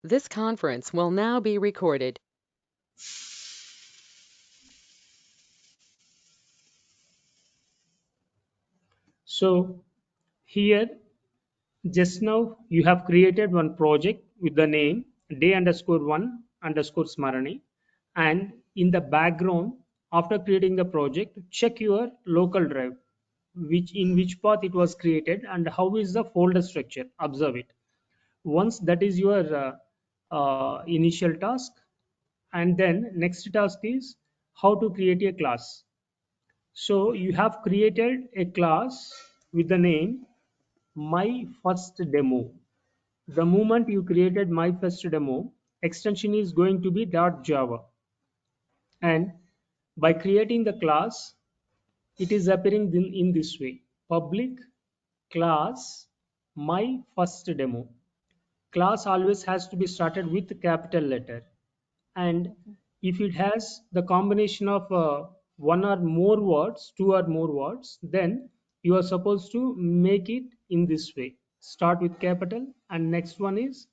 This conference will now be recorded. So here, just now you have created one project with the name day underscore one underscore Smarani, and in the background, after creating the project, check your local drive, which in which path it was created and how is the folder structure. Observe it. Once that is your initial task, and then next task is how to create a class. So you have created a class with the name my first demo. The moment you created my first demo, extension is going to be .java, and by creating the class, it is appearing in this way: public class my first demo. Class always has to be started with capital letter, and if it has the combination of one or more words, two or more words, then you are supposed to make it in this way: start with capital, and next one is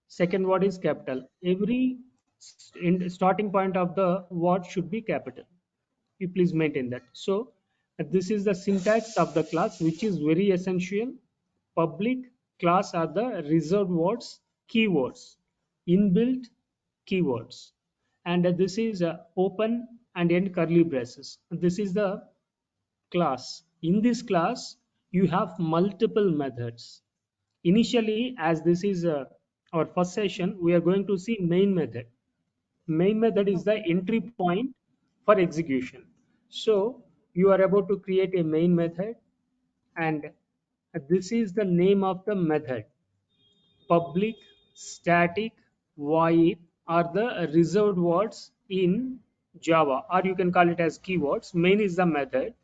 second word is capital. Every starting point of the word should be capital. You please maintain that. So this is the syntax of the class, which is very essential. Public class are the reserved words, keywords, inbuilt keywords, and this is open and end curly braces. This is the class. In this class, you have multiple methods. Initially, as this is our first session, we are going to see main method. Main method is the entry point for execution. So you are about to create a main method, and this is the name of the method. Public, static, void are the reserved words in Java, or you can call it as keywords. Main is the method,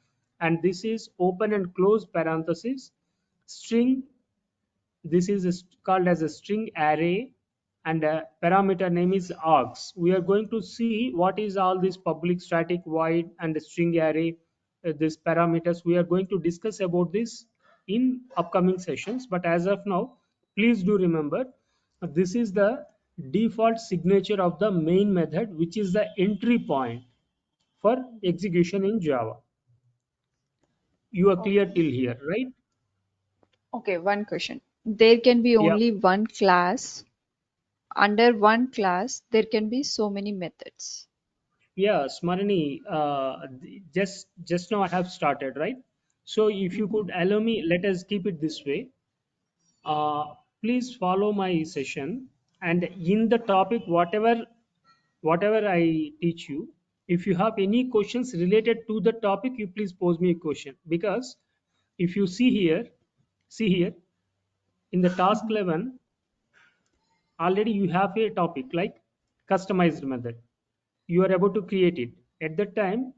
and this is open and close parenthesis. String, this is called as a string array, and a parameter name is args. We are going to see what is all this public, static, void, and string array, these parameters. We are going to discuss about this in upcoming sessions. But as of now, please do remember, this is the default signature of the main method, which is the entry point for execution in Java. You are clear Okay. till here, right? Okay, one question. There can be Yeah. only one class. Under one class, there can be so many methods. Yeah, Smarani, just now I have started, right? So if you Mhm. could allow me, let us keep it this way. Uh, Please follow my session, and in the topic, whatever I teach you, if you have any questions related to the topic, you please pose me a question. Because if you see here in the task Mhm. 11, already you have a topic like customized method. You are about to create it. At that time,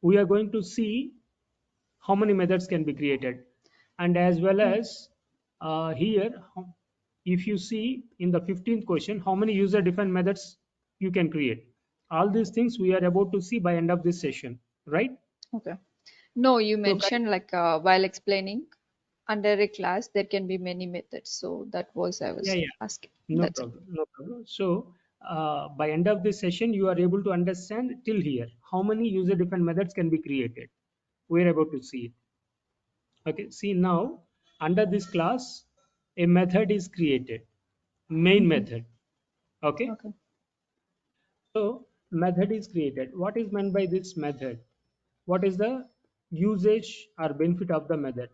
we are going to see how many methods can be created, and as well Mm. as here, if you see in the 15th question, how many user defined methods you can create. All these things we are about to see by end of this session, right? Okay. No, you So mentioned like while explaining under a class there can be many methods. So that was I yeah, was yeah, asking. no That's it. problem, no problem. So by end of this session, you are able to understand till here how many user defined methods can be created. We are about to see it. Okay, see now, under this class, a method is created, main Mhm. method. Okay, Okay. so method is created. What is meant by this method? What is the usage or benefit of the method?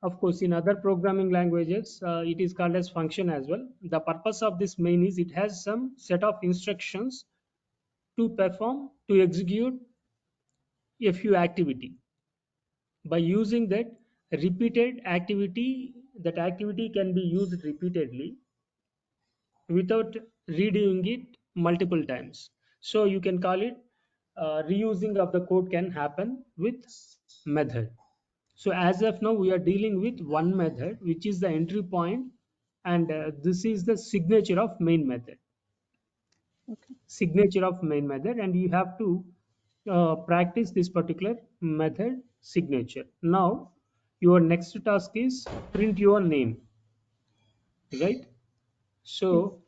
Of course, in other programming languages, it is called as function as well. The purpose of this main is it has some set of instructions to perform, to execute a few activity. By using that repeated activity, that activity can be used repeatedly without redoing it multiple times. So you can call it reusing of the code can happen with method. So as of now, we are dealing with one method, which is the entry point, and this is the signature of main method. Okay. Signature of main method, and you have to practice this particular method signature. Now, your next task is print your name, right? Yes. So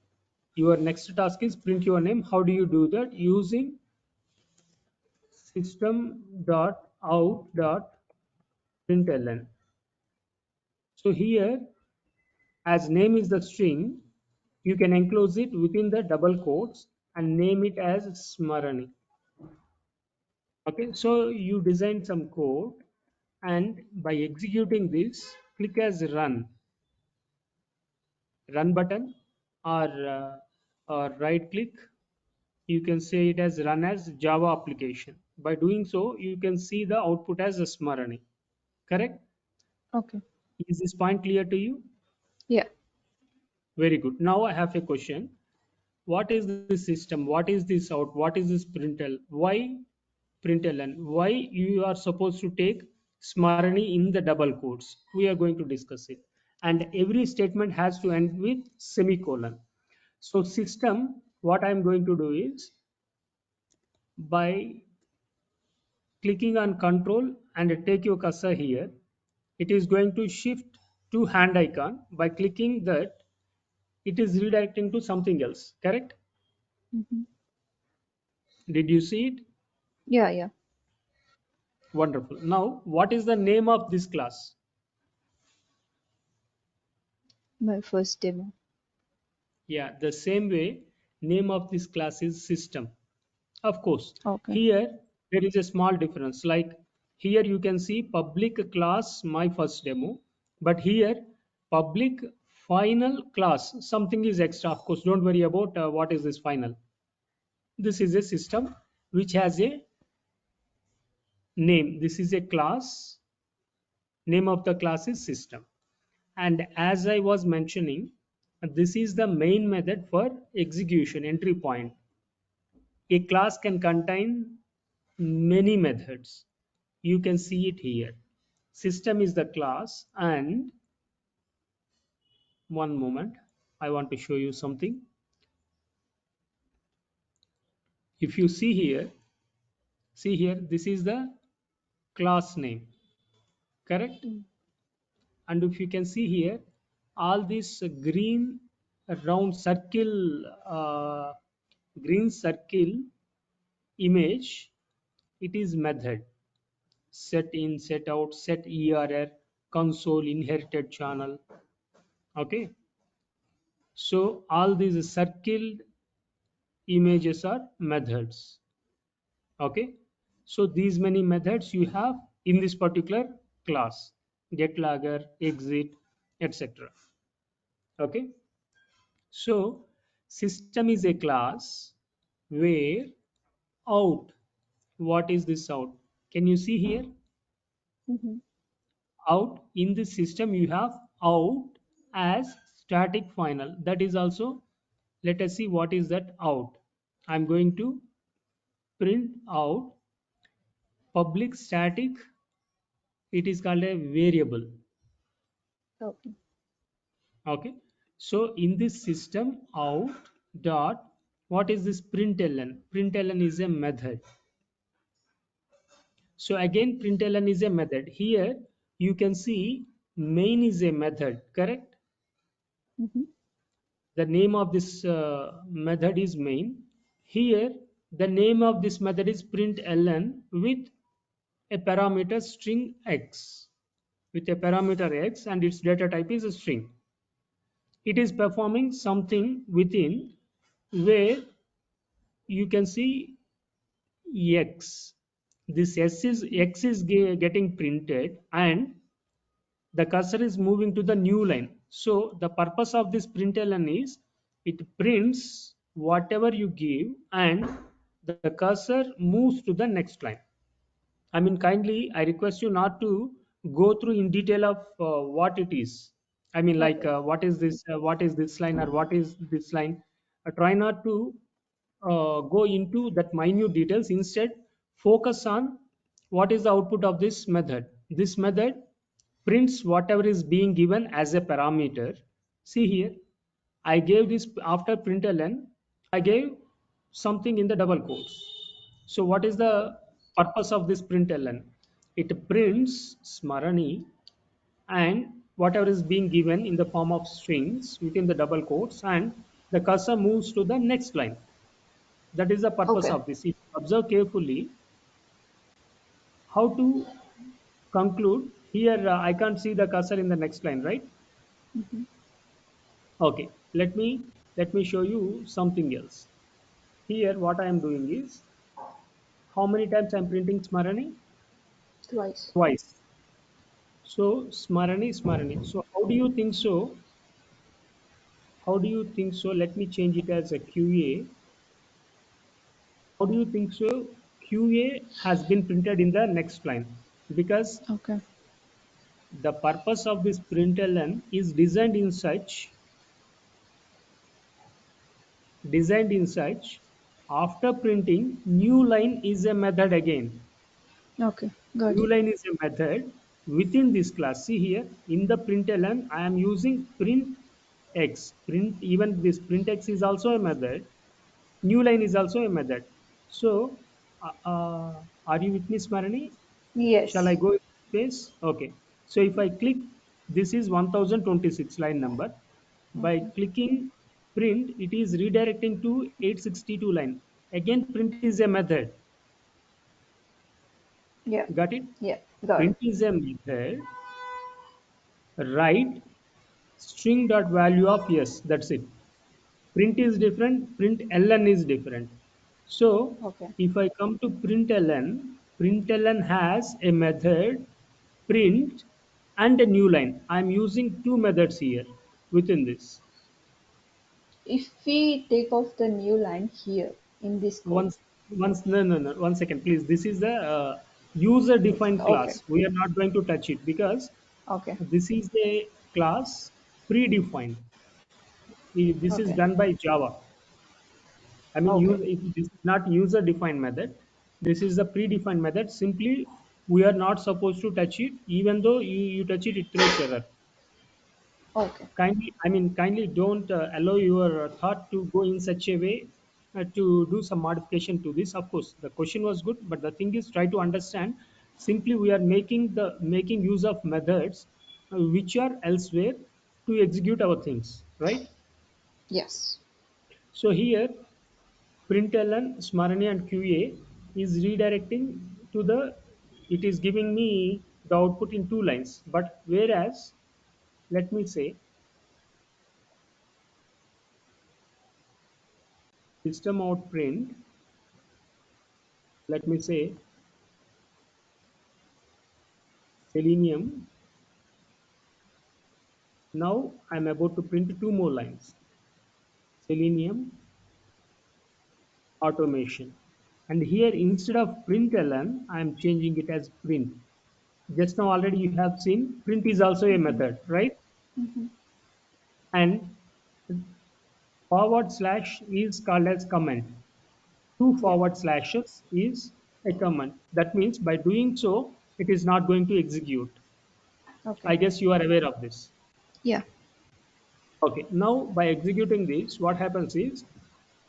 Your next task is print your name. How do you do that? Using system.out.println. So here, as name is the string, you can enclose it within the double quotes and name it as Smarani. Okay, so you design some code, and by executing this, click as run button, or right click. You can say it as run as Java application. By doing so, you can see the output as a Smarani. Correct? Okay. Is this point clear to you? Yeah. Very good. Now I have a question. What is this system? What is this out? What is this println? Why println? Why you are supposed to take Smarani in the double quotes? We are going to discuss it. And every statement has to end with semicolon. So system, what I'm going to do is by clicking on control and take your cursor here, it is going to shift to hand icon. By clicking that, it is redirecting to something else. Correct? Hmm. Did you see it? Yeah, yeah. Wonderful. Now, what is the name of this class? My first demo. Yeah, the same way, name of this class is system. Of course, Okay. here there is a small difference. Like here you can see public class my first demo, but here public final class something is extra. Of course, don't worry about what is this final. This is a system which has a name. This is a class. Name of the class is system. And as I was mentioning, this is the main method for execution entry point. A class can contain many methods. You can see it here. System is the class, and one moment, I want to show you something. If you see here, this is the class name, correct? Mm. And if you can see here, all this round circle, green circle image, it is method. Set in, set out, set ERR, console, inherited channel. Okay, so all these circled images are methods. Okay, so these many methods you have in this particular class: get logger, exit, etc. Okay, so system is a class where out, what is this out? Can you see here? Hmm. Out in this system you have out as static final. That is also, let us see what is that out. I'm going to print out public static. It is called a variable. Okay. Okay, so in this system out dot, what is this println? Println is a method. So again, println is a method. Here you can see main is a method, correct? Hmm. The name of this method is main. Here the name of this method is println with a parameter string x, with a parameter x, and its data type is a string. It is performing something within where you can see x. This x is getting printed, and the cursor is moving to the new line. So the purpose of this println is it prints whatever you give, and the cursor moves to the next line. I mean, kindly, I request you not to go through in detail of what it is. I mean, like Okay. what is this line, or what is this line. Try not to go into that minute details. Instead, focus on what is the output of this method. This method prints whatever is being given as a parameter. See here, I gave this after println. I gave something in the double quotes. So what is the purpose of this println? It prints Smarani and whatever is being given in the form of strings within the double quotes, and the cursor moves to the next line. That is the purpose Okay. of this. If you observe carefully, how to conclude here, I can't see the cursor in the next line, right? Hmm. Okay, let me show you something else. Here, what I am doing is, how many times I am printing Smarani? Twice. Twice. So Smarani, Smarani. So how do you think so? How do you think so? Let me change it as a QA. How do you think so? QA has been printed in the next line because Okay. the purpose of this println is designed in such after printing new line is a method again. Okay. Got New it. line is a method within this class. See here in the println, I am using print x. Print even this print x is also a method. New line is also a method. So, are you with me, Smarani? Shall I Yes. go in space? Okay. So if I click, this is 1026 line number. By Okay. clicking print, it is redirecting to 862 line. Again, print is a method. Yeah. Got it? Yeah. Got it. Print is a method. Write string dot value of yes. That's it. Print is different. Print ln is different. So Okay. if I come to println has a method print and a new line. I'm using two methods here within this. If we take off the new line here in this code, Once, no, 1 second, please. This is the user defined okay. class. We are not going to touch it because Okay. this is a class predefined. This is Okay. done by Java. I mean, Okay. this is not user defined method. This is the predefined method. Simply, we are not supposed to touch it. Even though you touch it, it throws error. Okay. Kindly don't allow your thought to go in such a way to do some modification to this. Of course, the question was good, but the thing is, try to understand. Simply, we are making use of methods which are elsewhere to execute our things, right? Yes. So here, println, Smarani, and QA is redirecting to the. It is giving me the output in two lines, but whereas, let me say, system out print. Let me say Selenium. Now I'm about to print two more lines. Selenium automation. And here instead of println, I'm changing it as print. Just now already you have seen print is also a Hmm. method, right? Hmm. And forward slash is called as comment. Two Yeah. forward slashes is a comment. That means by doing so, it is not going to execute. Okay. I guess you are aware of this. Yeah. Okay, now by executing this, what happens is,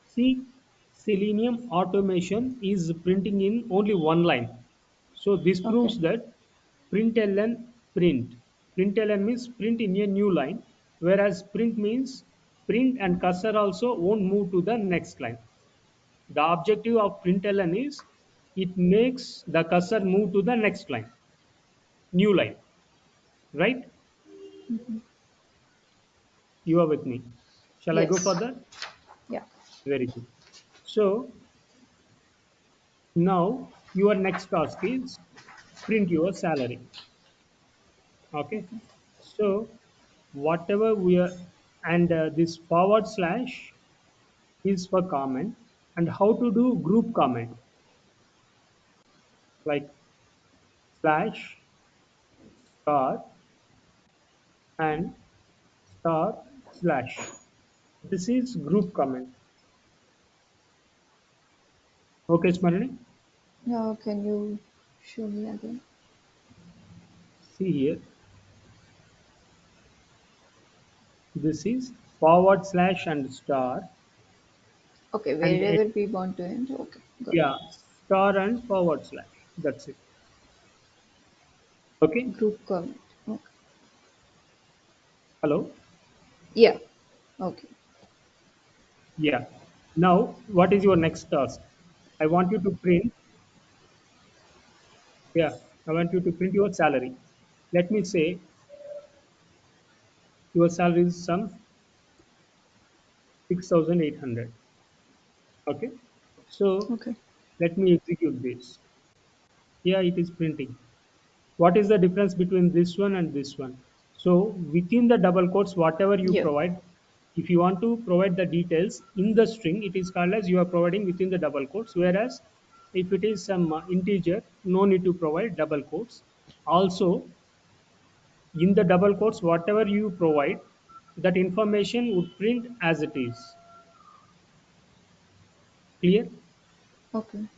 see, Selenium automation is printing in only one line. So this Okay. proves that println print. Println means print in a new line, whereas print means print and cursor also won't move to the next line. The objective of println is it makes the cursor move to the next line, new line, right? Hmm. You are with me. Shall I go Yes. further? Yeah. Very good. So now your next task is print your salary. Okay. Okay. So whatever we are, and this forward slash is for comment, and how to do group comment like slash star and star slash. This is group comment. Okay, Smarani. Now, can you show me again? See here. This is forward slash and star Okay. and Wherever we want to end. Okay. Got yeah, star and forward slash. That's it. Okay. it. Group comment. Okay. Hello. Yeah. Okay. Yeah. Now, what is your next task? I want you to print, yeah, I want you to print your salary. Let me say your salary is some 6,800. Okay. So Okay. let me execute this. Yeah, it is printing. What is the difference between this one and this one? So within the double quotes, whatever you Yeah. provide, if you want to provide the details in the string, it is called as you are providing within the double quotes. Whereas if it is some integer, no need to provide double quotes. Also, in the double quotes, whatever you provide, that information would print as it is. Clear? Okay.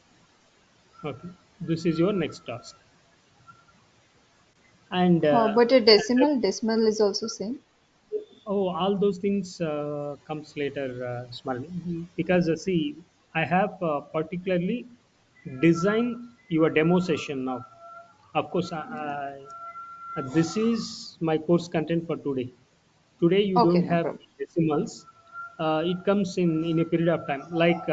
Okay. This is your next task. And How about a decimal? Decimal is also same. oh, all those things comes later, Smarni. Because see, I have particularly designed your demo session now. Of course, this is my course content for today. Today you Okay, don't no have problem. decimals. It comes in a period of time. Like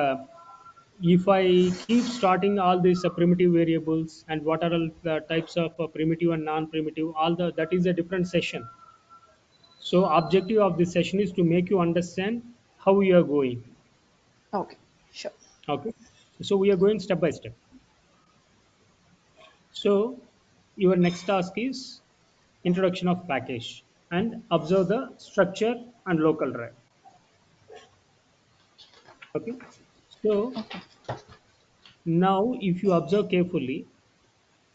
if I keep starting all these primitive variables and what are all the types of primitive and non-primitive, all the that is a different session. So objective of this session is to make you understand how you are going. Okay, sure. Okay. So we are going step by step. So your next task is introduction of package and observe the structure and local drive. Okay. So now if you observe carefully,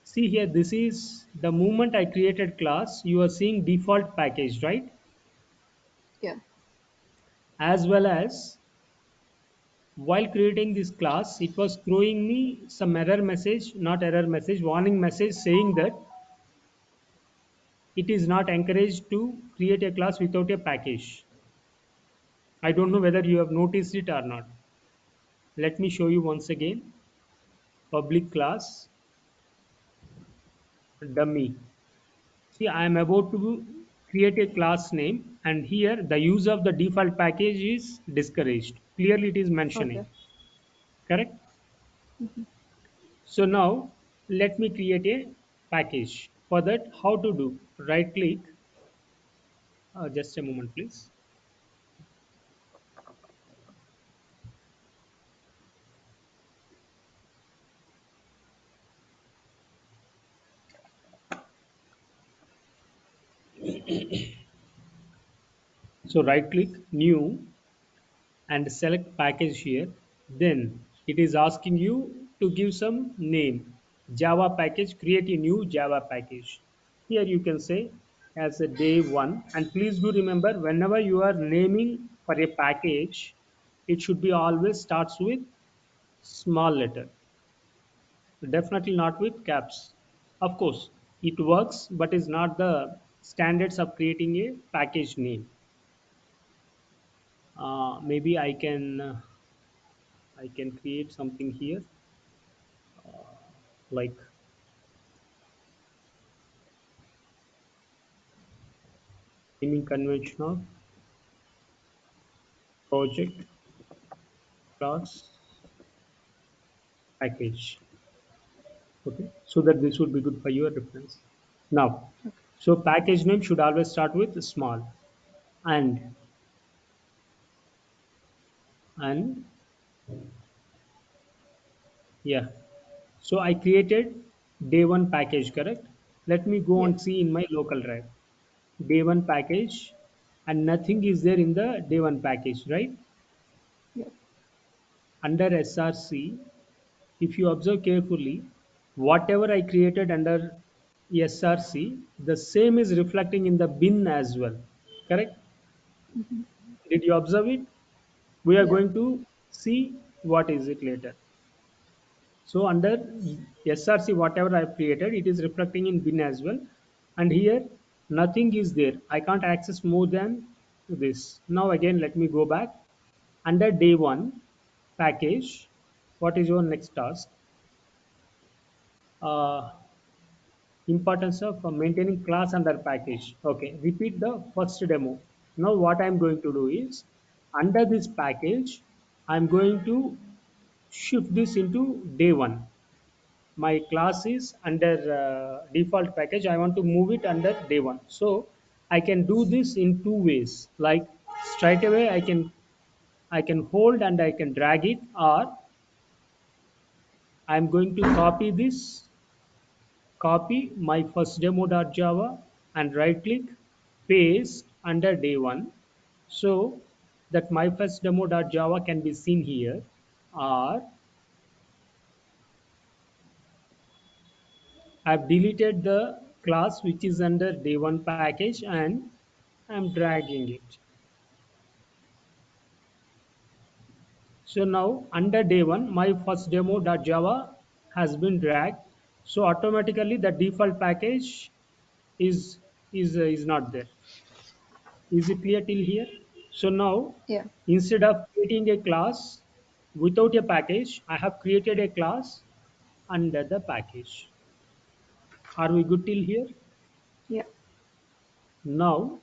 see here, this is the moment I created class, you are seeing default package, right? Yeah. As well as while creating this class, it was throwing me some error message, not error message, warning message saying that it is not encouraged to create a class without a package. I don't know whether you have noticed it or not. Let me show you once again. Public class, dummy. See, I am about to create a class name, and here the use of the default package is discouraged. Clearly, it is mentioning. Okay. Correct? So now let me create a package. For that, how to do? Right click, just a moment, please. So right click, new, and select package here. Then it is asking you to give some name. Java package, create a new Java package. Here you can say as a day one. And please do remember whenever you are naming for a package, it should be always starts with small letter. Definitely not with caps. Of course, it works, but is not the standards of creating a package name. Maybe I can create something here like naming convention of project class package. Okay, so that this would be good for your reference. Now, so package name should always start with small and and yeah. So I created day one package, correct? Let me go Yeah. and see in my local drive. Day one package and nothing is there in the day one package, right? Yeah. Under SRC, if you observe carefully, whatever I created under SRC, the same is reflecting in the bin as well. Correct? Did you observe it? We are Yeah. going to see what is it later. So under SRC, whatever I've created, it is reflecting in bin as well. And here, nothing is there. I can't access more than this. Now again, let me go back. Under day one package, what is your next task? Uh, Importance of maintaining class under package. Okay, repeat the first demo. Now what I'm going to do is, Under this package, I'm going to shift this into day one. My class is under default package. I want to move it under day one. So I can do this in two ways. Like straight away, I can hold and I can drag it, or I'm going to copy this, copy my first demo.java and right click, paste under day one, so that my first demo.java can be seen here. Or I've deleted the class which is under day one package and I'm dragging it. So now under day one, my first demo.java has been dragged. So automatically the default package is is not there. Is it clear till here? So now Yeah. instead of creating a class without a package, I have created a class under the package. Are we good till here? Yeah. Now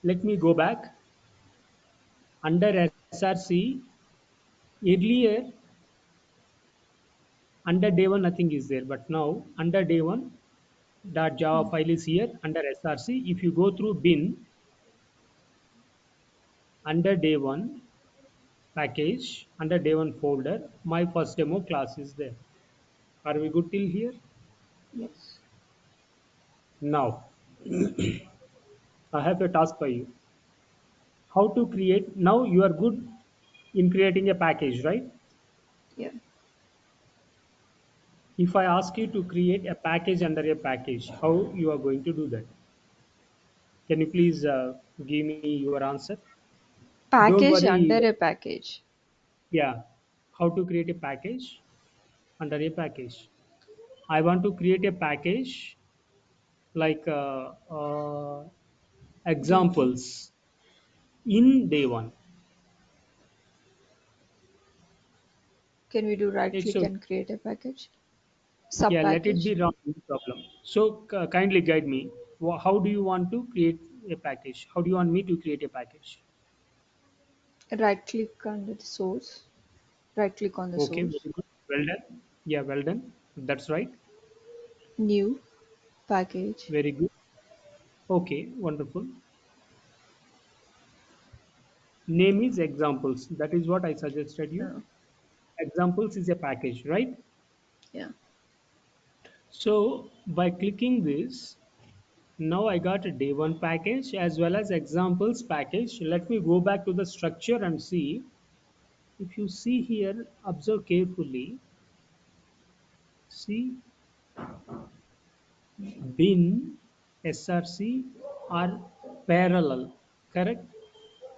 let me go back. Under SRC, earlier under day one nothing is there, but now under day one dot java Mm. file is here under SRC. If you go through bin under day one package, under day one folder, my first demo class is there. Are we good till here? Yes. Now I have a task for you. How to create? Now you are good in creating a package, right? Yeah. If I ask you to create a package under a package, how you are going to do that? Can you please give me your answer? Don't Package under worry. a package. Yeah, how to create a package under a package? I want to create a package like Okay. examples in day one. Can we do right click So and create a package? yeah, Sub let it package. be run, no problem. So kindly guide me. How do you want to create a package? How do you want me to create a package? Right click under the source. Right click on the Okay, source. very good. Well done. Yeah, well done. That's right. New package. Very good. Okay, wonderful. Name is examples. That is what I suggested you. Uh, Examples is a package, right? yeah. So by clicking this, now I got a day one package as well as examples package. Let me go back to the structure and see. If you see here, observe carefully. See, bin, SRC are parallel, correct?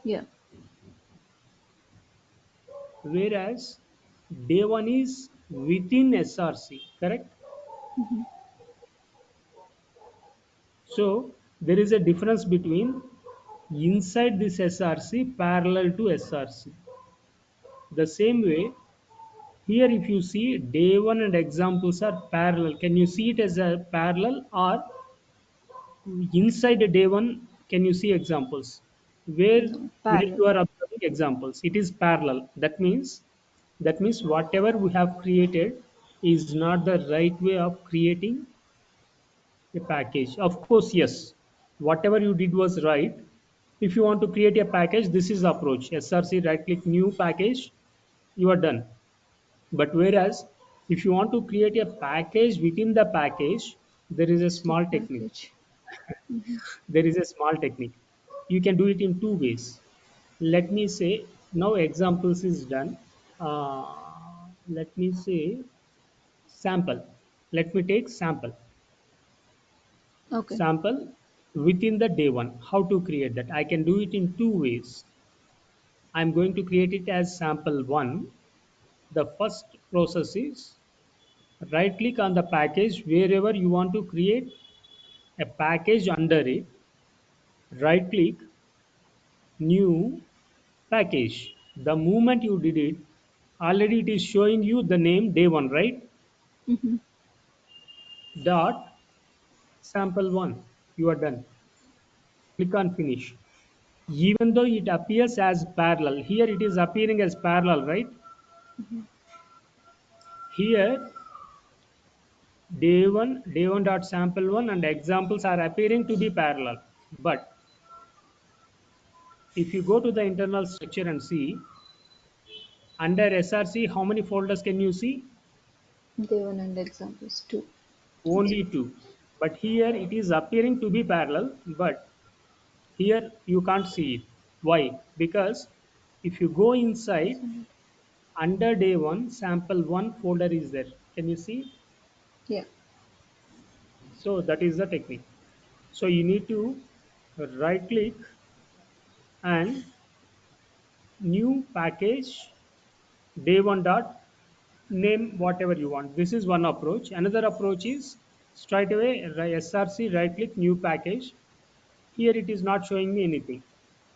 Yeah. Whereas day one is within SRC, correct? Hmm. So there is a difference between inside this SRC parallel to SRC. The same way, here if you see day one and examples are parallel. Can you see it as a parallel, or inside the day one can you see examples? No. Where Parallel. you are observing examples, it is parallel. That means whatever we have created is not the right way of creating a package. Of course, yes, whatever you did was right. If you want to create a package, this is the approach. SRC right click new package, you are done. But whereas if you want to create a package within the package, there is a Sub small technique. package. Hmm. There is a small technique. You can do it in two ways. Let me say now examples is done. Let me say sample. Let me take sample. Okay. Sample within the day one. How to create that? I can do it in two ways. I'm going to create it as sample one. The first process is right click on the package wherever you want to create a package under it. Right click new package. The moment you did it, already it is showing you the name day one, right? Hmm. Dot sample one. You are done. Click on finish. even though it appears as parallel. Here it is appearing as parallel, right? Here day one dot sample one and examples are appearing to be parallel. But if you go to the internal structure and see under SRC, how many folders can you see? Day one and examples two. Only two. But here it is appearing to be parallel, but here you can't see it. Why? Because if you go inside under day one, sample one folder is there. Can you see? Yeah. So that is the technique. So you need to right click and new package day one dot name whatever you want. This is one approach. Another approach is straight away SRC right click new package. Here it is not showing me anything.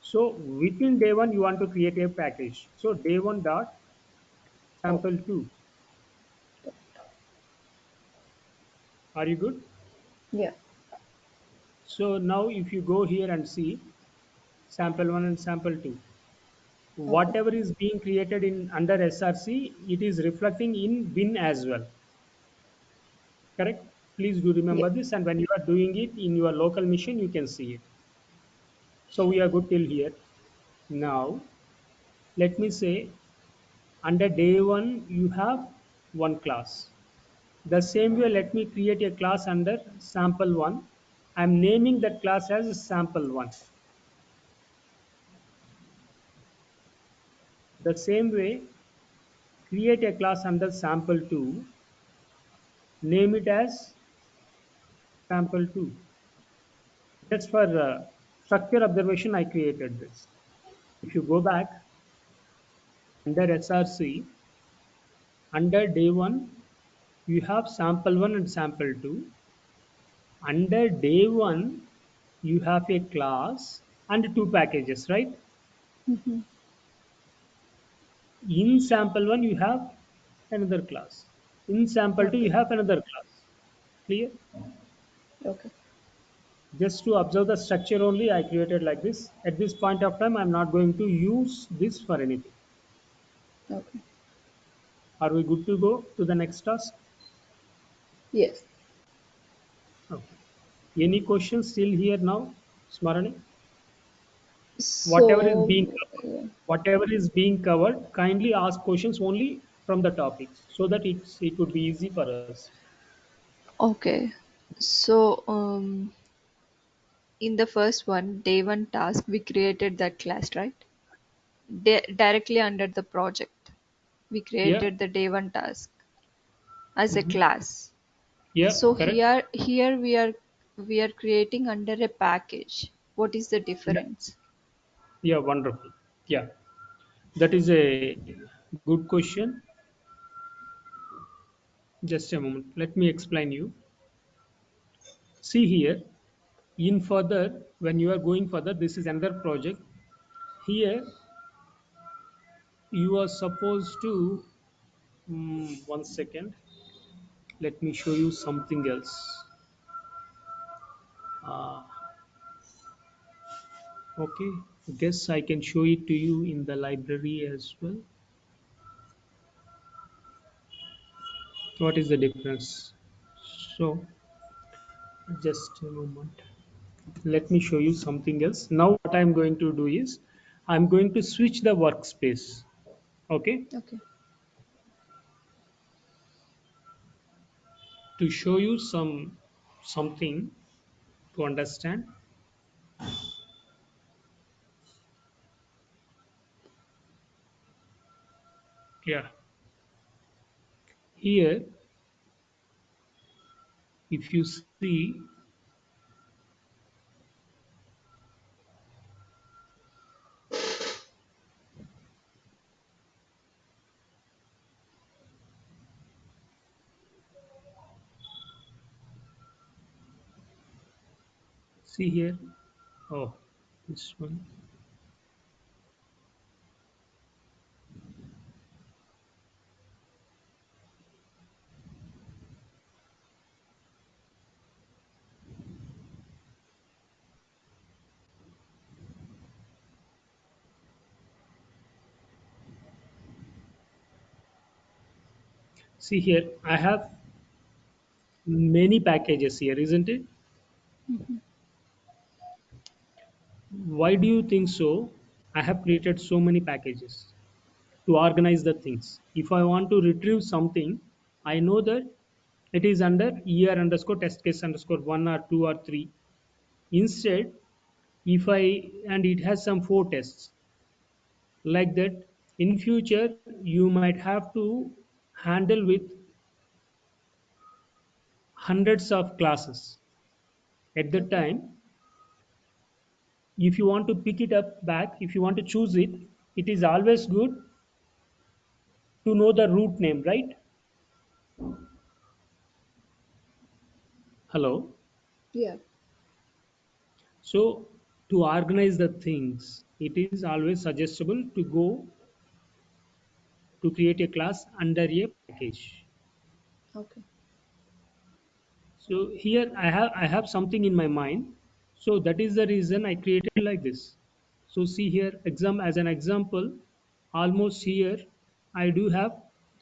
So within day one you want to create a package. So day one dot Oh, sample two. Are you good? yeah. So now if you go here and see sample one and sample two, Okay. whatever is being created in under SRC, it is reflecting in bin as well. Correct? Please do Yeah. remember this, and when you are doing it in your local machine, you can see it. So we are good till here. Now let me say under day one you have one class. The same way, let me create a class under sample one. I'm naming that class as sample one. The same way, create a class under sample two. Name it as sample two. Just for structure observation, I created this. If you go back under SRC, under day one, you have sample one and sample two. Under day one, you have a class and two packages, right? Mm-hmm. In sample one, you have another class. In sample two, you Okay. have another class. Clear? Okay. Just to observe the structure only, I created like this. At this point of time, I'm not going to use this for anything. Okay. Are we good to go to the next task? Yes. Okay. Any questions still here now, Smarani? Whatever is So, being covered, whatever is being covered, kindly ask questions only from the topics so that it would be easy for us. okay. So, in the first one, day one task, we created that class, right? Directly under the project, we Yeah. created the day one task as a Mhm. class. Yeah. So Correct. here we are creating under a package. What is the Yeah. difference? Yeah. Wonderful. Yeah. That is a good question. Just a moment. Let me explain you. See here, in further, when you are going further, this is another project. Here, you are supposed to, 1 second, let me show you something else. Uh, okay, guess I can show it to you in the library as well. What is the difference? So, just a moment. Let me show you something else. Now, what I'm going to do is, I'm going to switch the workspace. Okay, Okay. to show you something to understand. Yeah, here if you see here, oh, this one. See here, I have many packages here, isn't it? Why do you think so? I have created so many packages to organize the things. If I want to retrieve something, I know that it is under year underscore test case underscore one or two or three. Instead, if I and it has some four tests like that, in future you might have to handle with hundreds of classes. At that Okay. time, if you want to pick it up back, if you want to choose it, it is always good to know the root name, right? Hello. Yeah. So to organize the things, it is always suggestible to go to create a class under a package. Okay. So here I have something in my mind. So that is the reason I created like this. So see here, exam as an example, almost here I do have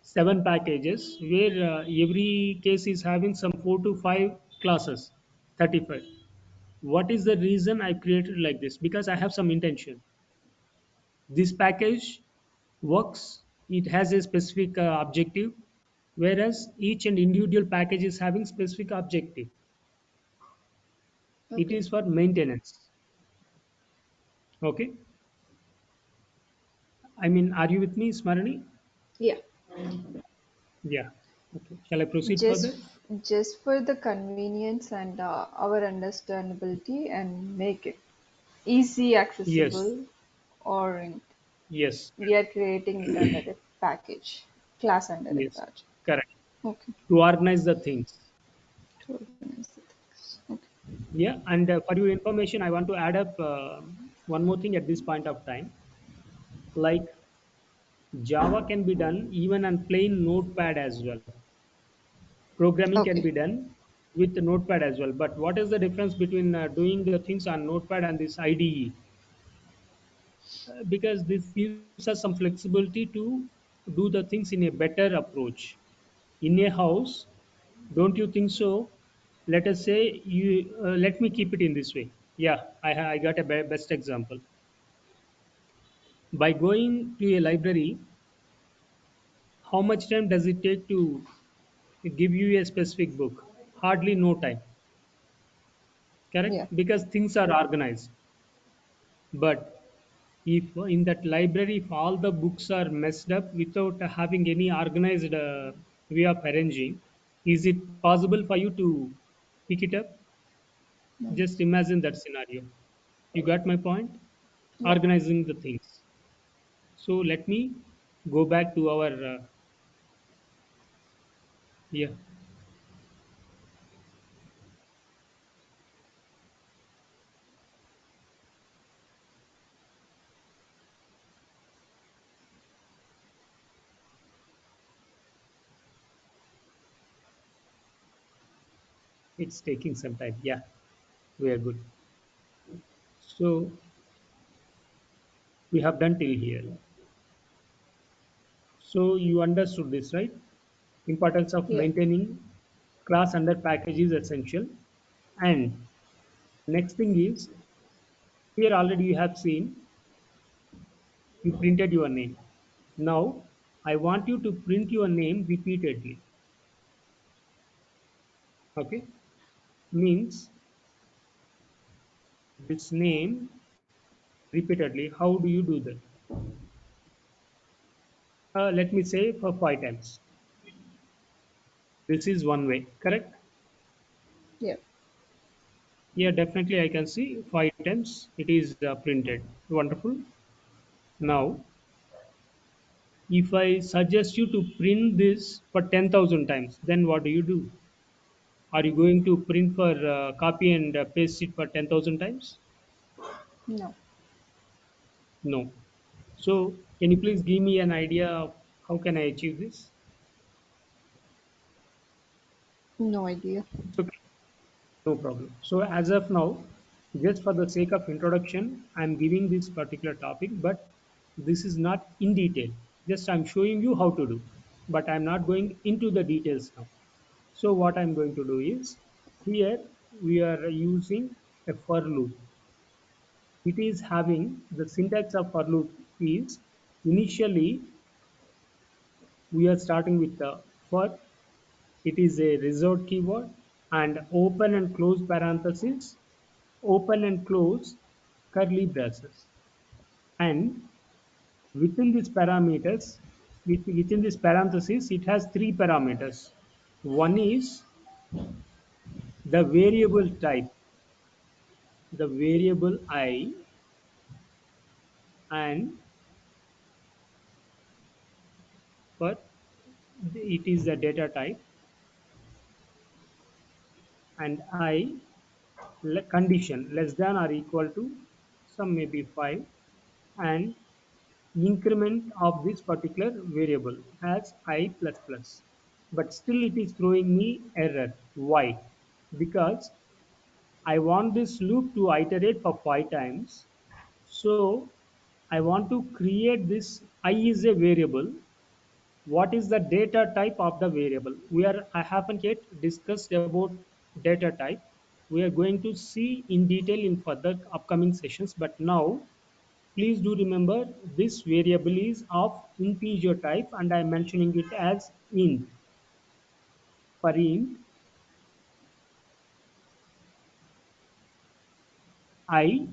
seven packages where every case is having some four to five classes, 35. What is the reason I created like this? Because I have some intention. This package works, it has a specific objective, whereas each and individual package is having specific objective. It Okay. is for maintenance. Okay. I mean, are you with me, Smarani? Yeah. Yeah. Okay. Shall I proceed Just further? just for the convenience and our understandability and make it easy Yes. accessible, or Yes. we are creating it under a package, class under a Yes. project. Correct. Okay. To organize the things. To organize the things. Okay. Yeah. And for your information, I want to add up one more thing at this point of time. Like Java can be done even on plain Notepad as well. Programming can Okay. be done with Notepad as well. But what is the difference between doing the things on Notepad and this IDE? Because this gives us some flexibility to do the things in a better approach. In a house, don't you think so? Let us say you let me keep it in this way. Yeah, I got a best example. By going to a library, how much time does it take to give you a specific book? Hardly no time, Yeah. correct? Because things are organized. But if in that library, if all the books are messed up without having any organized way of arranging, is it possible for you to pick it up? No. Just imagine that scenario. You got my point? Yeah. Organizing the things. So let me go back to our yeah. It's taking some time. Yeah, we are good. So we have done till here. So you understood this, right? Importance of Yeah. maintaining class under package is essential. And next thing is here already you have seen you printed your name. Now I want you to print your name repeatedly. Okay, means this name repeatedly. How do you do that? Let me say for five times. This is one way, correct? Yeah. Yeah, definitely I can see five times it is printed. Wonderful. Now, if I suggest you to print this for 10,000 times, then what do you do? Are you going to print for copy and paste it for 10,000 times? No. No. So, can you please give me an idea of how can I achieve this? No idea. It's okay, no problem. So, as of now, just for the sake of introduction, I'm giving this particular topic, but this is not in detail. Just I'm showing you how to do. but I'm not going into the details now. So what I'm going to do is, here we are using a for loop. It is having the syntax of for loop is, initially we are starting with the for. It is a result keyword and open and close parentheses, open and close curly braces. And within these parameters, within this parenthesis, it has three parameters. One is the variable type, the variable I, and for it is the data type, and I condition less than or equal to some maybe 5, and increment of this particular variable as I plus plus. But still it is throwing me error. Why? Because I want this loop to iterate for 5 times. So I want to create this I is a variable. What is the data type of the variable? I haven't yet discussed about data type. We are going to see in detail in further upcoming sessions. But now, please do remember this variable is of integer type, and I am mentioning it as int. For int, I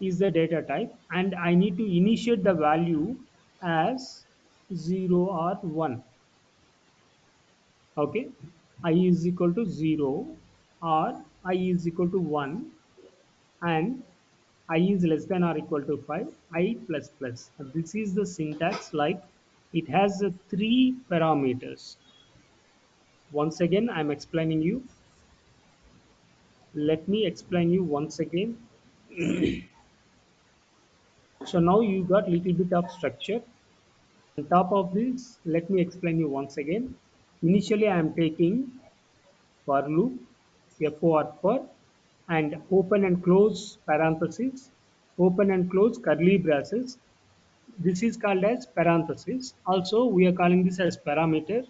is the data type, and I need to initiate the value as 0 or 1. Okay, I is equal to 0 or I is equal to 1, and I is less than or equal to 5, I plus plus. This is the syntax. Like, it has three parameters. Once again, I'm explaining you. Let me explain you once again. So now you got little bit of structure. On top of this, let me explain you once again. Initially, I am taking for loop, for, and open and close parentheses, open and close curly braces. This is called as parenthesis. Also, we are calling this as parameter.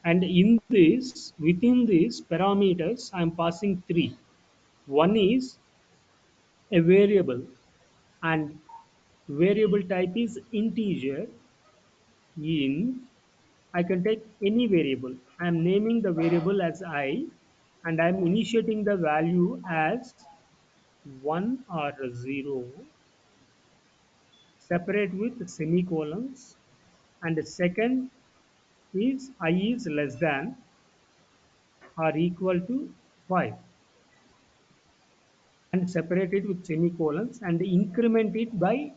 And in this, within these parameters, I am passing three. One is a variable, and variable type is integer. In, I can take any variable. I am naming the variable as I, and I am initiating the value as 1 or 0, separate with semicolons, and the second is I is less than or equal to 5, and separate it with semicolons and increment it by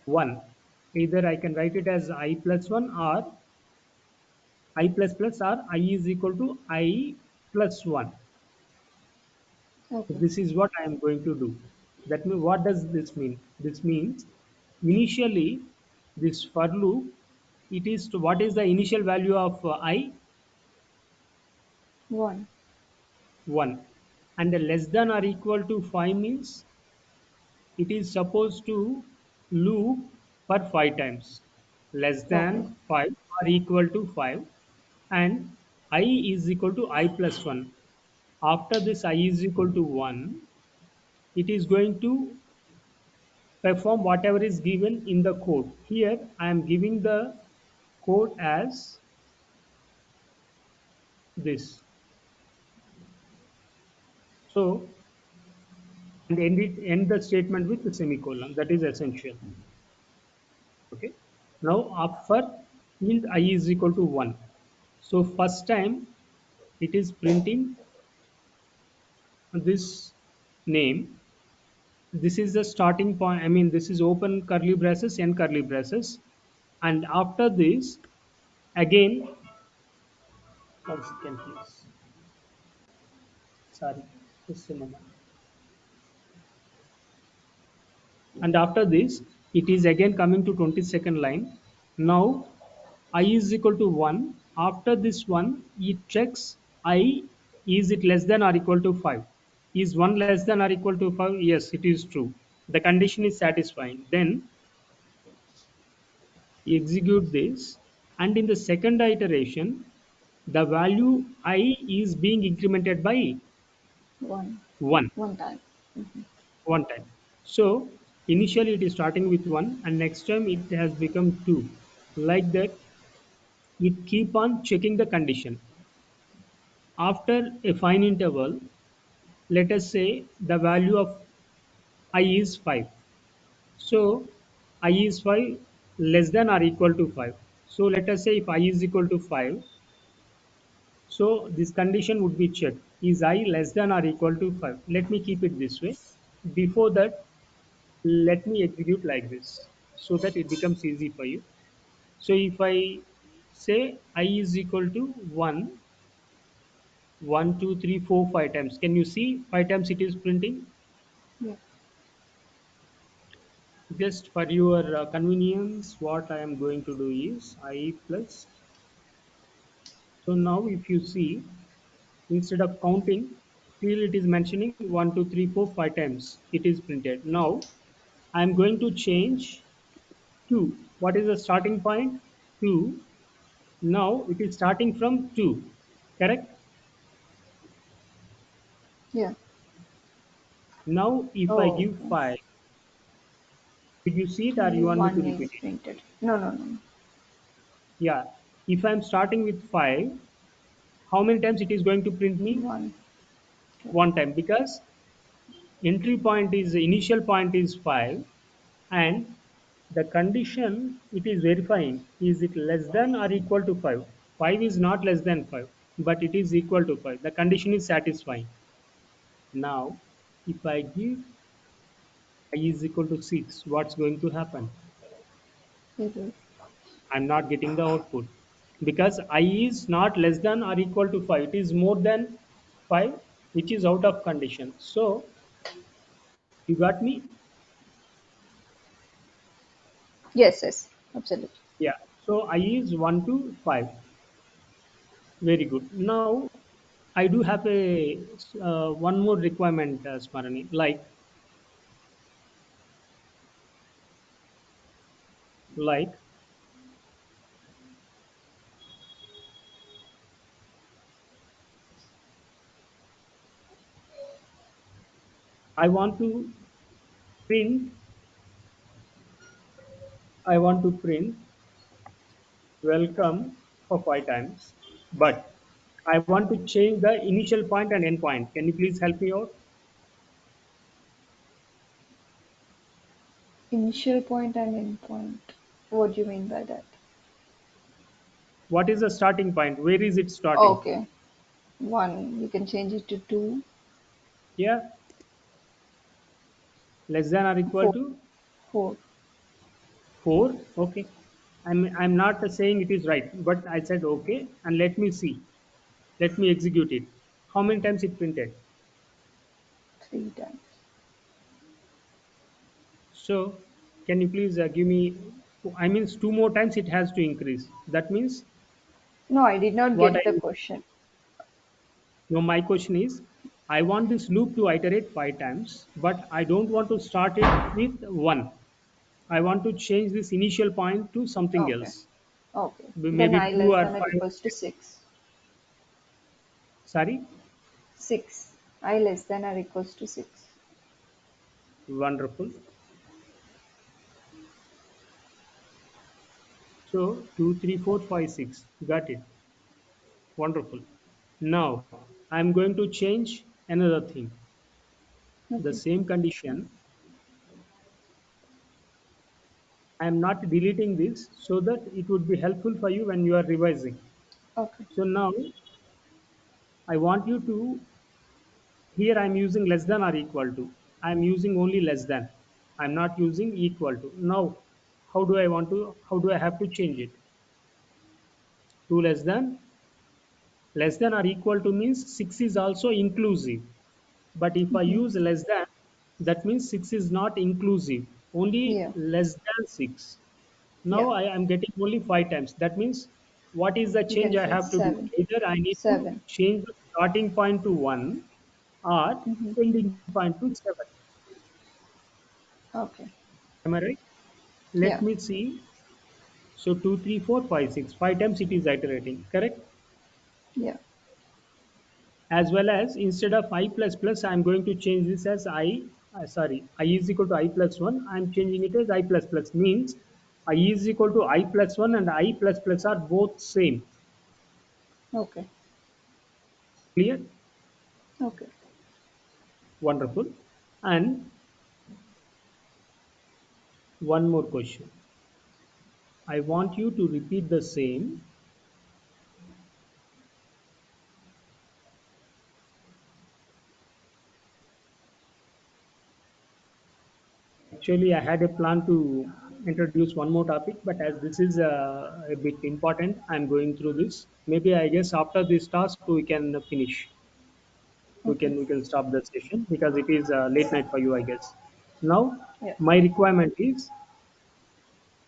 1. Either I can write it as I plus 1 or I plus plus, or I is equal to I plus 1. Okay. This is what I am going to do. That means, what does this mean? This means, initially this for loop, it is to, what is the initial value of I? 1. 1. And the less than or equal to 5 means it is supposed to loop for 5 times. Less Okay. than 5 or equal to 5, and I is equal to I plus 1. After this I is equal to 1, it is going to perform whatever is given in the code. Here I am giving the code as this. So, and end the statement with the semicolon. That is essential. Okay. Now for int I is equal to 1. So first time it is printing this name. This is the starting point. I mean, this is open curly braces, end curly braces, and after this, again, 1 second, please. Sorry, just a moment. And after this, it is again coming to 22nd line. Now I is equal to 1. After this one, it checks I, is it less than or equal to 5. Is 1 less than or equal to 5? Yes, it is true. The condition is satisfying. Then execute this. And in the second iteration, the value I is being incremented by One. 1 One time. Mhm. one time. So initially it is starting with 1 and next time it has become 2. Like that, it keep on checking the condition. After a fine interval, let us say the value of I is 5. So I is 5 less than or equal to 5. So let us say if I is equal to 5, so this condition would be checked. Is I less than or equal to 5? Let me keep it this way. Before that, let me execute like this so that it becomes easy for you. So if I say I is equal to 1, 1, 2, 3, 4, 5 times. Can you see 5 times it is printing? Yeah. Just for your convenience, what I am going to do is I plus. So now if you see, instead of counting, still it is mentioning 1, 2, 3, 4, 5 times. It is printed. Now I am going to change 2. What is the starting point? 2. Now it is starting from 2. Correct? Yeah. Now if I Oh, give okay. 5, did you see it or Only you want me to one is repeat it? printed. No, no, no. Yeah. If I am starting with 5, how many times it is going to print me? One. Okay. One time, because entry point is initial point is 5 and the condition it is verifying, is it less than or equal to 5? 5 is not less than 5, but it is equal to 5. The condition is satisfying. Now if I give I is equal to 6, what's going to happen? Error. I'm not getting the output because I is not less than or equal to 5. It is more than 5, which is out of condition. So you got me? Yes, yes, absolutely. Yeah. So I is 1 to 5. Very good. Now I do have a one more requirement, Smarani. Like I want to print. I want to print welcome for 5 times, but I want to change the initial point and end point. Can you please help me out? Initial point and end point. What do you mean by that? What is the starting point? Where is it starting? Okay. One. You can change it to two, Yeah, less than or equal four, to four. 4. Okay. I'm not saying it is right, but I said okay, and let me see. Let me execute it. How many times it printed? Three times. So, can you please give me? I means 2 more times it has to increase. That means No, I did not what I get the question. now my question is, I want this loop to iterate 5 times, but I don't want to start it with 1. I want to change this initial point to something Okay. else, Okay. Then maybe I 2 less or than or 5. equals to six. Sorry, Six. I less than or equals to six. wonderful. So 2, 3, 4, 5, 6. Got it. Wonderful. Now I'm going to change another thing. The Okay. same condition, I am not deleting this so that it would be helpful for you when you are revising. Okay. So now I want you to, here I am using less than or equal to. I am using only less than. I am not using equal to. Now, how do I have to change it? To less than or equal to means 6 is also inclusive. But if I Mm-hmm. use less than, that means 6 is not inclusive, only Yeah. less than 6. Yeah. Now I am getting only 5 times. That means what is the You change can I say have to do? seven. Either I need to Seven. change the starting point to 1 or Mm-hmm. ending point to 7. Okay. Am I right? Yeah. Let me see. So 2, 3, 4, 5, 6. 5 times it is iterating, correct? Yeah. As well as instead of I plus plus, I'm going to change this as I is equal to I plus 1. I'm changing it as I plus plus. Means I is equal to I plus 1 and I plus plus are both same. Okay. Clear? Okay. Wonderful. And one more question. I want you to repeat the same. Actually, I had a plan to introduce one more topic, but as this is a bit important, I'm going through this. Maybe I guess after this task we can finish. Okay. We can stop the session because it is late night for you, I guess. Now, Yeah. my requirement is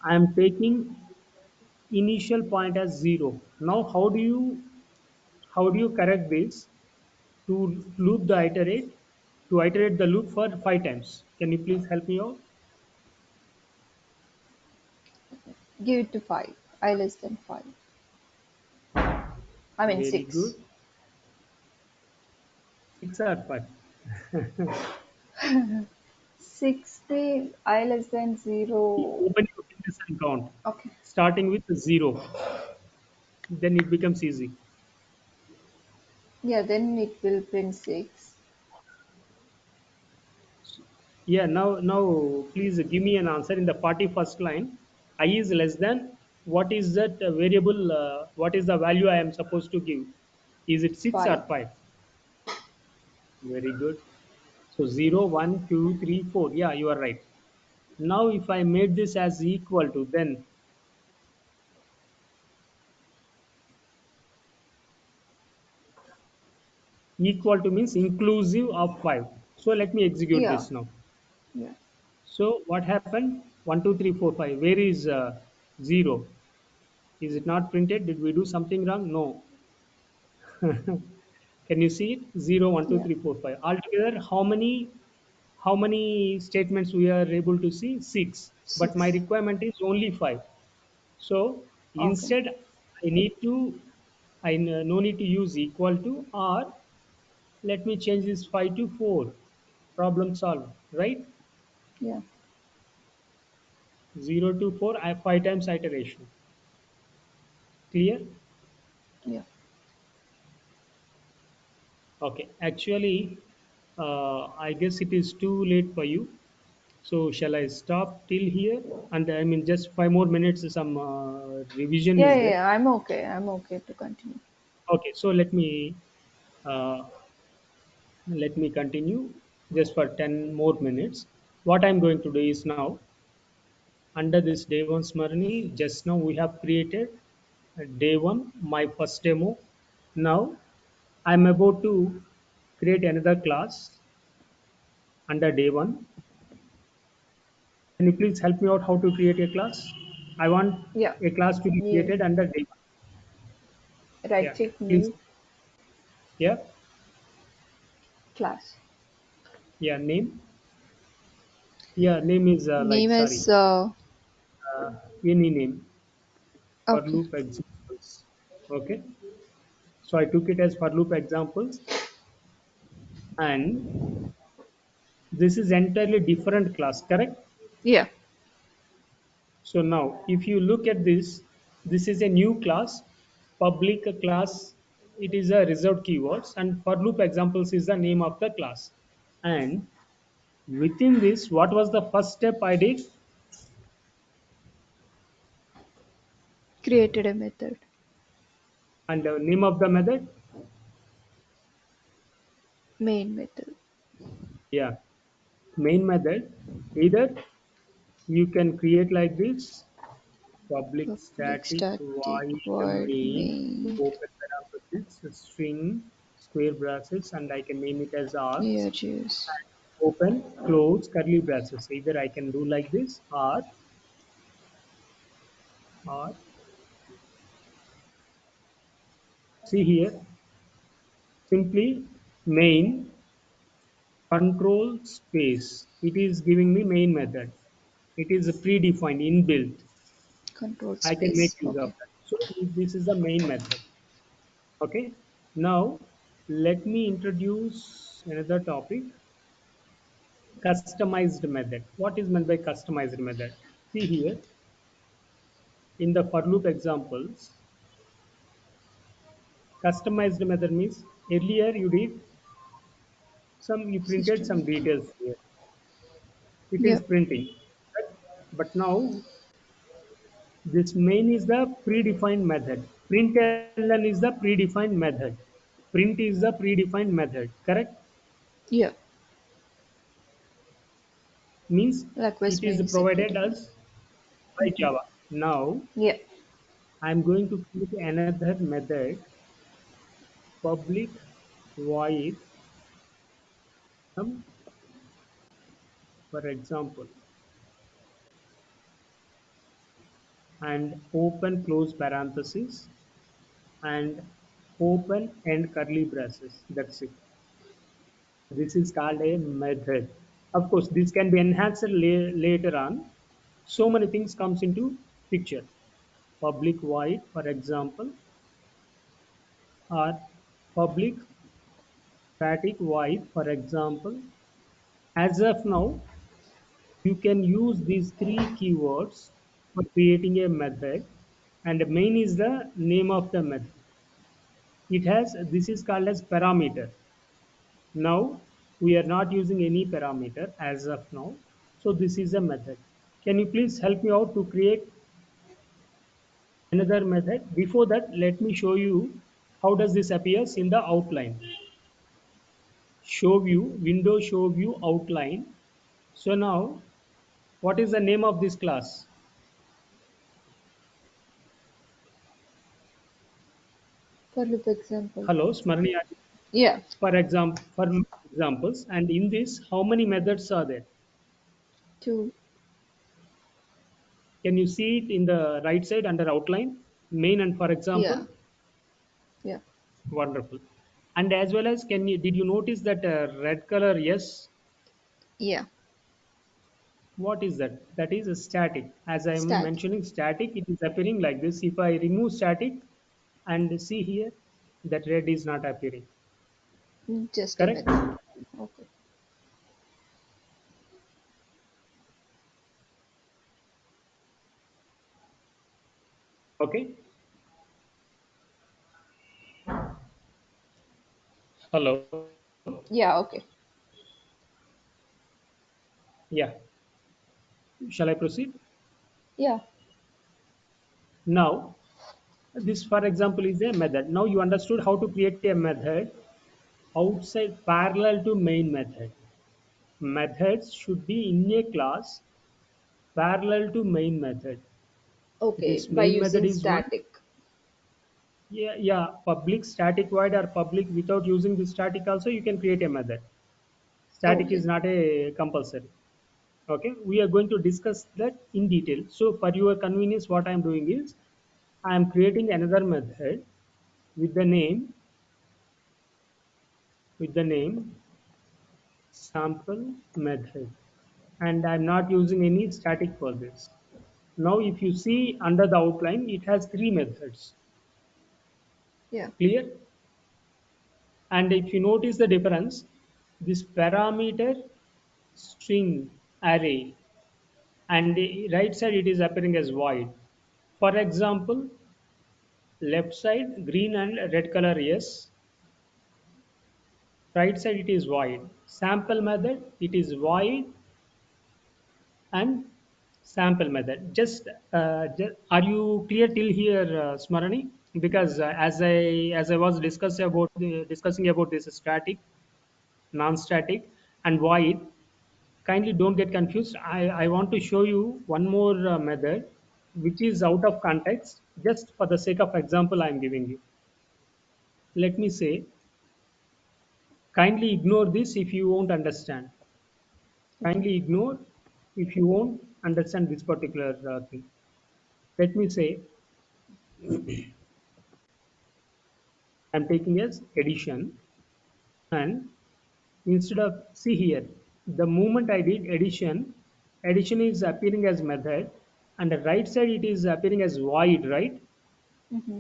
I am taking initial point as 0. Now, how do you correct this to loop the iterate to iterate the loop for 5 times? Can you please help me out? Give it to 5. I less than 5. I mean Very 6. good. 6 or 5. 60 I less than 0. Open your fingers and count. Okay. Starting with 0, then it becomes easy. Yeah, then it will print 6. Yeah, now please give me an answer in the 41st line. I is less than, what is that variable, what is the value I am supposed to give? Is it 6 or 5. 5? Very good. So 0, 1, 2, 3, 4. Yeah, you are right. Now if I made this as equal to, then equal to means inclusive of 5. So let me execute Yeah. this now. Yeah. So what happened? 1, 2, 3, 4, 5. Where is 0? Is it not printed? Did we do something wrong? No. Can you see it? 0, 1, 2, Yeah. 3, 4, 5. Altogether, how many statements we are able to see? 6. But my 6. requirement is only 5. So Okay. instead, I need to no need to use equal to, or let me change this 5 to 4. Problem solved, right? Yeah. 0 to 4, 5 times iteration. Clear? Yeah. Okay. Actually, I guess it is too late for you. So shall I stop till here? And I mean, just 5 more minutes. Some revision Yeah, is yeah, there. yeah. I'm okay. I'm okay to continue. Okay. So uh, let me continue just for 10 more minutes. What I'm going to do is now under this day one Smarani. Just now we have created day one, my first demo. Now I'm about to create another class under day one. Can you please help me out how to create a class? I want Yeah. a class to be New. created under day one. Right Yeah, click please. new Yeah, class. yeah, name. Yeah, name is like, Name sorry, is uh, any name for okay. loop examples. Okay, so I took it as for loop examples, and this is entirely different class, correct? Yeah. So now, if you look at this, this is a new class, public class. It is a reserved keywords, and for loop examples is the name of the class. And within this, what was the first step I did? Created a method. And the name of the method? Main method. Yeah, main method. Either you can create like this: public Public static static void void main main. open parenthesis string square brackets, and I can name it as Yeah, args, juice. and open close curly brackets. Either I can do like this, or see here, simply main control space. It is giving me main method. It is predefined inbuilt. Control I can make space. use of Okay. that. So this is the main method. Okay. Now let me introduce another topic, customized method. What is meant by customized method? See here in the for loop examples, customized method means earlier you did some, you printed System some entry. details here. It is Yeah. printing. Right? But now this main is the predefined method. Println is the predefined method. Print is the predefined method. Correct? Yeah. Means it Request is main is provided separated. as by Java. Now Yeah. I'm going to create another method, public void sum, for example, and open close parenthesis and open end curly braces. That's it. This is called a method. Of course, this can be enhanced later on. So many things comes into picture. Public void, for example, or public static void, for example. As of now, you can use these three keywords for creating a method, and main is the name of the method. It has, this is called as parameter. Now we are not using any parameter as of now. So this is a method. Can you please help me out to create another method? Before that, let me show you how does this appears in the outline. Show view, window show view outline. So now, what is the name of this class? For loop example. Hello, Smarani. Yeah. For example, for examples, and in this, how many methods are there? Two. Can you see it in the right side under outline? Main and for Yeah. example, Yeah. wonderful. And as well as, can you did you notice that red color? Yes. Yeah. What is that? That is a static. As I am Static. mentioning static, it is appearing like this. If I remove static and see here, that red is not appearing. Just a Correct? method. Okay. Okay. Hello. Yeah. Okay. Yeah. Shall I proceed? Yeah. Now, this, for example, is a method. Now you understood how to create a method outside parallel to main method. Methods should be in a class parallel to main method. Okay. This By main method using is one. static. Yeah, yeah, public static void or public without using the static also you can create a method. Static Okay. is not a compulsory. Okay, we are going to discuss that in detail. So for your convenience, what I am doing is I am creating another method with the name with the name sample method, and I'm not using any static for this. Now if you see under the outline, it has three methods. Yeah. Clear? And if you notice the difference, this parameter string array, and the right side it is appearing as void. For example, left side green and red color, yes. Right side it is void. Sample method it is void and sample method. Are you clear till here, Smarani? Because as I was discussing about this static, non-static, and void, kindly don't get confused. I want to show you one more method which is out of context. Just for the sake of example, I am giving you. Let me say, kindly ignore this if you won't understand. Okay. Kindly ignore if you won't understand this particular thing. Let me say, I'm taking as addition, and instead of, see here, the moment I did addition, addition is appearing as method. and the right side it is appearing as void, right? Mm-hmm.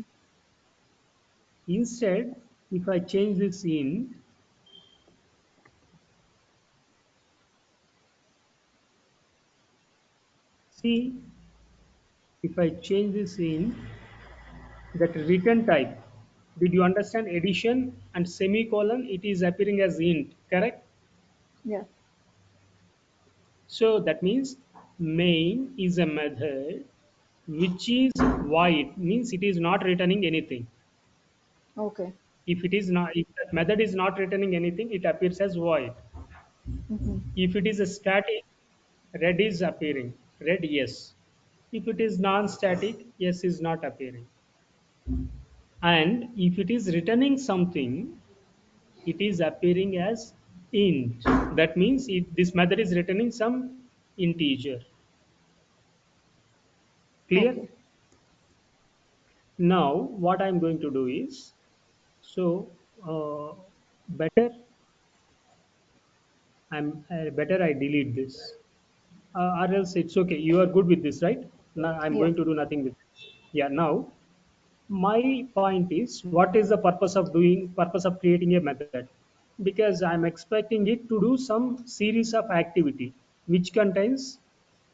Instead, if I change this int, see, if I change this int, that return type, did you understand addition and semicolon? It is appearing as int, correct? Yeah. So that means main is a method which is void, means it is not returning anything. Okay. If it is not, if that method is not returning anything, it appears as void. Mm-hmm. If it is a static, red is appearing. Red, yes. If it is non-static, yes is not appearing. And if it is returning something, it is appearing as int. That means this method is returning some integer. Clear? Okay. Now, what I'm going to do is, so better better I delete this, or else it's okay. You are good with this, right? Now I'm Yeah. going to do nothing with this. Yeah. Now, my point is, what is the purpose of creating a method? Because I'm expecting it to do some series of activity, which contains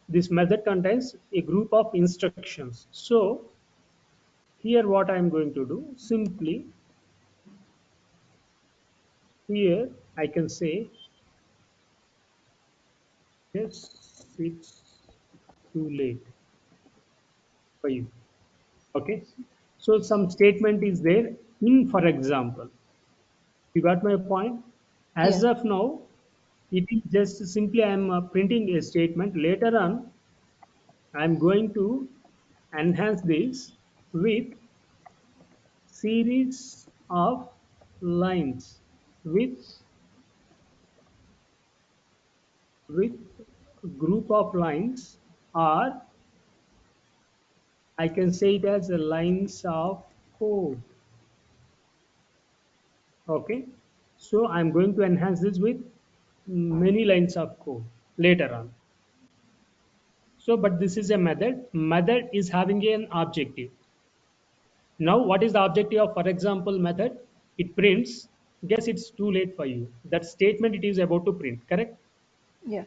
this method contains a group of instructions. So here, what I'm going to do simply here I can say yes, it's too late for you. Okay. So some statement is there in, for example. You got my point? As Yeah. of now, it is just simply I am printing a statement. Later on, I am going to enhance this with series of lines with with group of lines, or I can say it as lines of code. Okay. So I'm going to enhance this with many lines of code later on. So, but this is a method. Method is having an objective. Now, what is the objective of, for example, method? It prints. Guess it's too late for you. That statement it is about to print, correct? Yeah.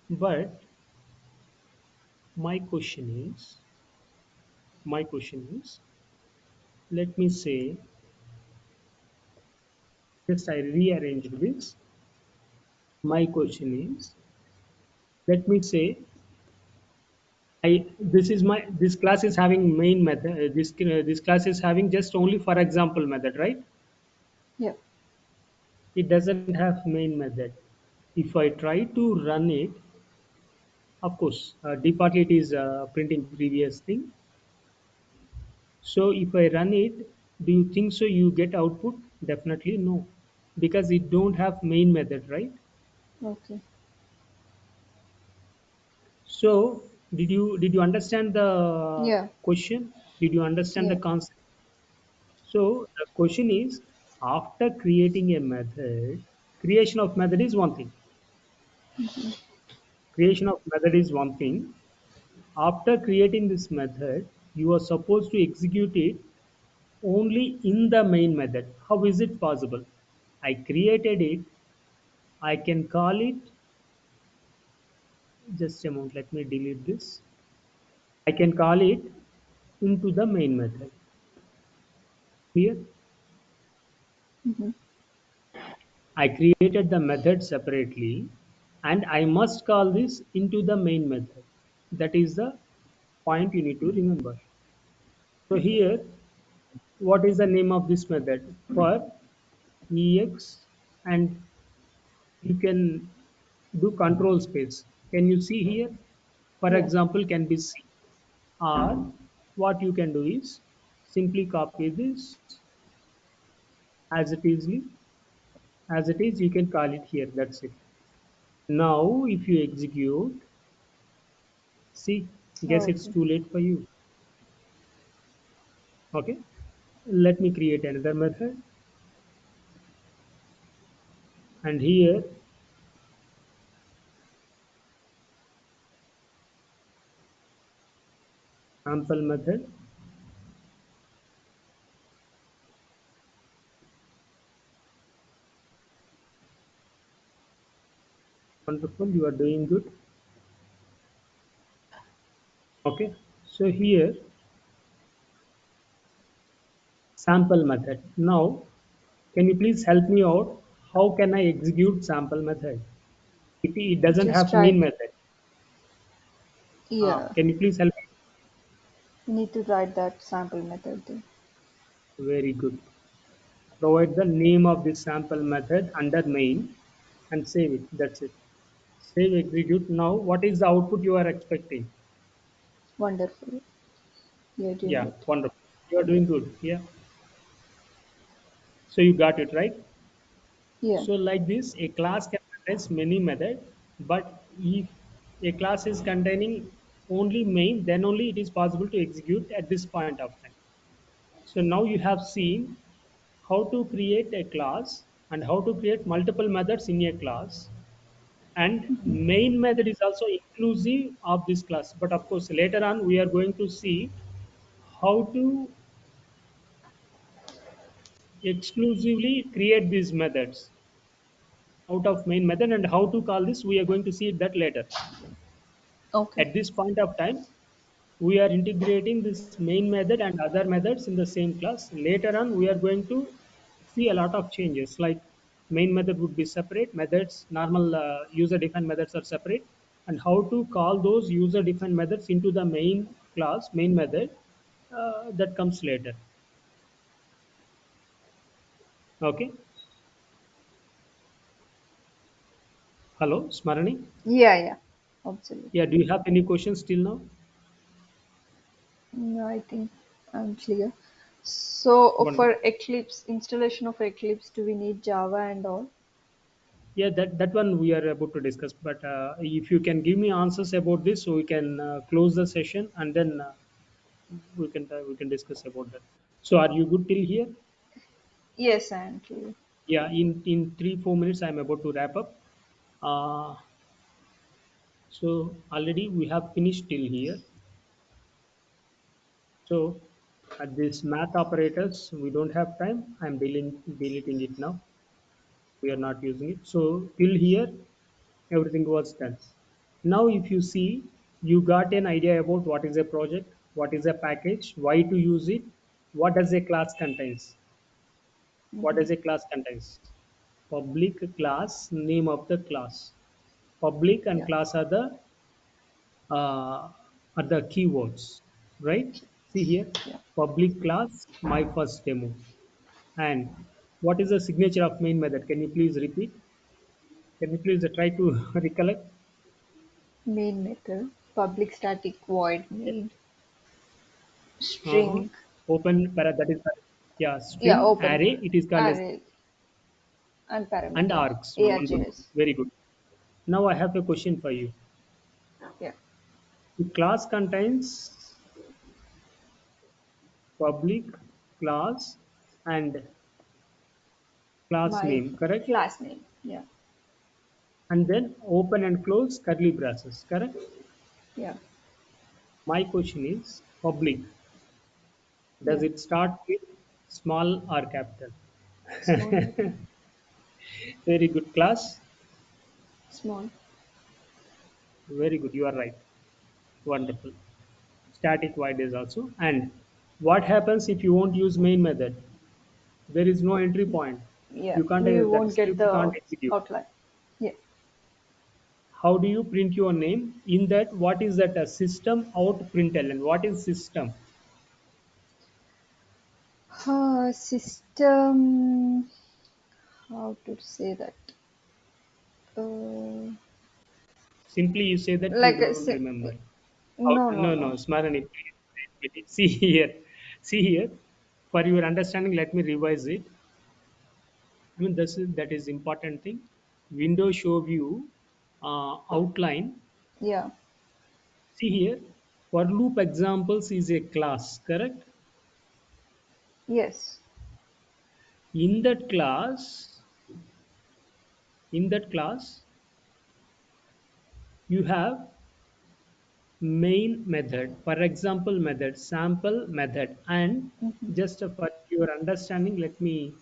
But my question is, my question is, let me say, just I rearranged this. My question is, let me say, this class is having main method. This class is having just only for example method, right? Yeah. It doesn't have main method. If I try to run it, of course, defaultly it is printing previous thing. So if I run it, do you think so you get output? Definitely no, because it don't have main method, right? Okay. So did you understand the Yeah. question? Did you understand the Yeah. concept? So the question is, after creating a method, creation of method is one thing. Creation of method is one thing. After creating this method, you are supposed to execute it only in the main method. How is it possible? I created it. I can call it, just a moment, let me delete this. I can call it into the main method. Here, Mm-hmm. I created the method separately and I must call this into the main method. That is the point you need to remember. So here, what is the name of this method? For ex, and you can do control space. Can you see here? For Yeah. example, can be C. Or what you can do is simply copy this as it is. As it is, you can call it here. That's it. Now, if you execute, see, guess it's Okay. too late for you. Okay. Let me create another method. And here, sample method. Wonderful, you are doing good. Okay, so here sample method. Now, can you please help me out? How can I execute sample method? It doesn't Just have main write, method. yeah, Can you please help me? you need to write that sample method there. Very good. Provide the name of this sample method under main and save it. That's it. Save execute. Now, what is the output you are expecting? Wonderful. You're doing Yeah, good. wonderful. You are doing good. Yeah. So you got it right. Yeah, So like this, a class can contain many methods, but if a class is containing only main, then only it is possible to execute at this point of time. So now you have seen how to create a class and how to create multiple methods in a class. And main method is also inclusive of this class. But of course, later on we are going to see how to exclusively create these methods out of main method and how to call this. We are going to see that later. okay. At this point of time, we are integrating this main method and other methods in the same class. Later on, we are going to see a lot of changes like main method would be separate, methods, normal user defined methods are separate, and how to call those user defined methods into the main class, main method, that comes later. Okay. Hello, Smarani. Yeah, yeah, absolutely. Yeah, do you have any questions till now? No, I think I'm clear. So for Wonderful. Eclipse, installation of Eclipse, do we need Java and all? Yeah, that one we are about to discuss. But if you can give me answers about this, so we can close the session and then we can discuss about that. So are you good till here? Yes, I am clear. Yeah, in 3 4 minutes I'm about to wrap up. Uh, so already we have finished till here. So at this math operators we don't have time. I'm deleting it now. We are not using it. So till here everything was done. Now if you see, you got an idea about what is a project, what is a package, why to use it, what does a class contains. What Mm-hmm. does a class contains? Public class, name of the class. Public and Yeah, class uh, are the keywords, right? See here, yeah. public class, my first demo. And what is the signature of main method? Can you please repeat? Can you please try to recollect? Main method, public static void main, Uh-huh. string, Open para that is yeah yeah, string open array. It is called as array and and parameters, args. Wonderful, args. very good. Now I have a question for you. Yeah, The class contains public class and class my name, correct? class name. Yeah, And then open and close curly braces, correct? yeah, My question is public. Does yeah. it start with small or capital? Small, I think. Very good class. Small. Very good. You are right. Wonderful. Static void is also. And what happens if you won't use main method? There is no entry point. Yeah, You can't we that won't get script can't the execute. outline. Yeah. How do you print your name? In that, what is that? A system out println. What is system? System. How to say that? Uh, Simply you say that you like a don't remember. How, no, no, no, no, no. Smarani, please. See here. See here. For your understanding, let me revise it. I mean, that is important thing. Window show view outline. Yeah. See here. For loop examples is a class, correct? Yes. In that class, in that class, you have main method, for example method, sample method, and Mm-hmm. just for your understanding, let me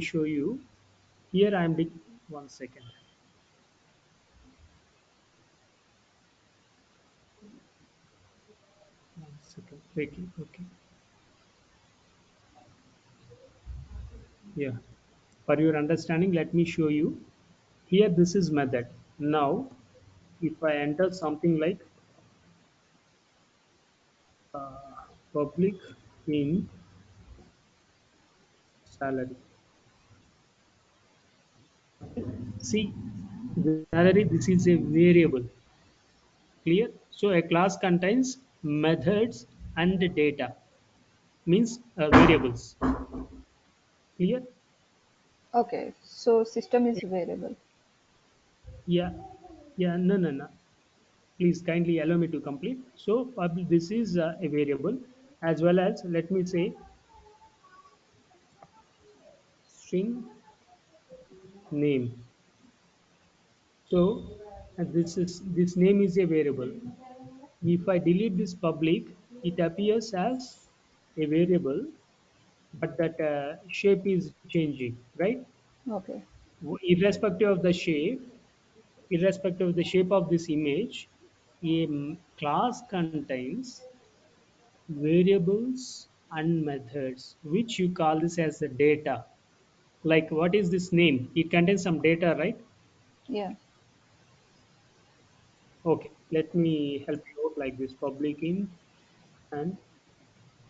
show you. Here I am. 1 second. 1 second. Wait. Okay. Yeah. For your understanding, let me show you. Here, this is method. Now, if I enter something like public in salary, see, the salary, this is a variable. Clear? So, a class contains methods and data, means variables. Clear? Okay, so system is variable. Yeah. Yeah. No, no, no. Please kindly allow me to complete. So, this is a variable, as well as, let me say, string name. So this name is a variable. If I delete this public, it appears as a variable, but that shape is changing, right? Okay. Irrespective of the shape, irrespective of the shape of this image, a class contains variables and methods, which you call this as the data. Like, what is this name? It contains some data, right? Yeah. Okay, let me help you out like this: public in and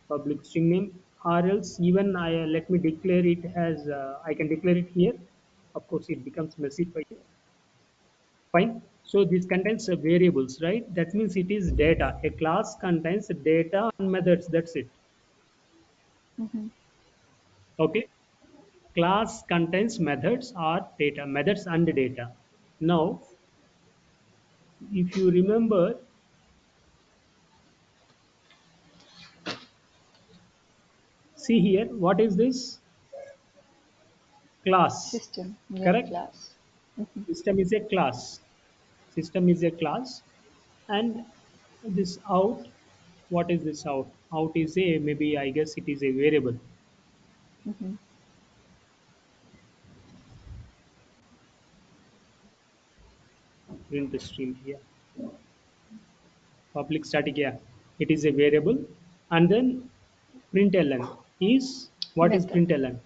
public string name, or else even I let me declare it as I can declare it here. Of course, it becomes messy for you. Fine. So this contains variables, right? That means it is data. A class contains data and methods. That's it. Mm-hmm. Okay. Class contains methods or data, methods and data. Now, if you remember, see here, what is this? Class. System. Yeah, Correct? class. Mm-hmm. System is a class. System is a class. And this out, what is this out? Out is a, maybe I guess it is a variable. Mm-hmm. Print stream here. Public static, yeah. It is a variable. And then println is, what is Method. println?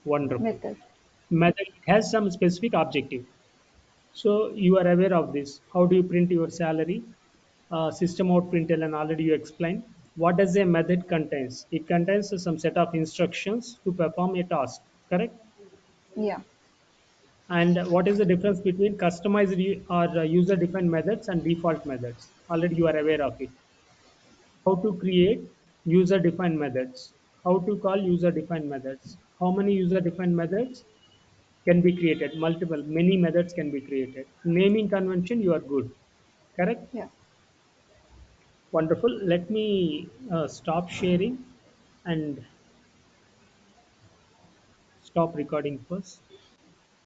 Wonderful. Method. Method, it has some specific objective. So you are aware of this. How do you print your salary? System out println already you explained. What does a method contains? It contains some set of instructions to perform a task. Correct? Yeah. And what is the difference between customized or user-defined methods and default methods? Already you are aware of it. How to create user-defined methods? How to call user-defined methods? How many user-defined methods can be created? Multiple, many methods can be created. Naming convention, you are good. Correct? Yeah. Wonderful. Let me stop sharing and stop recording first.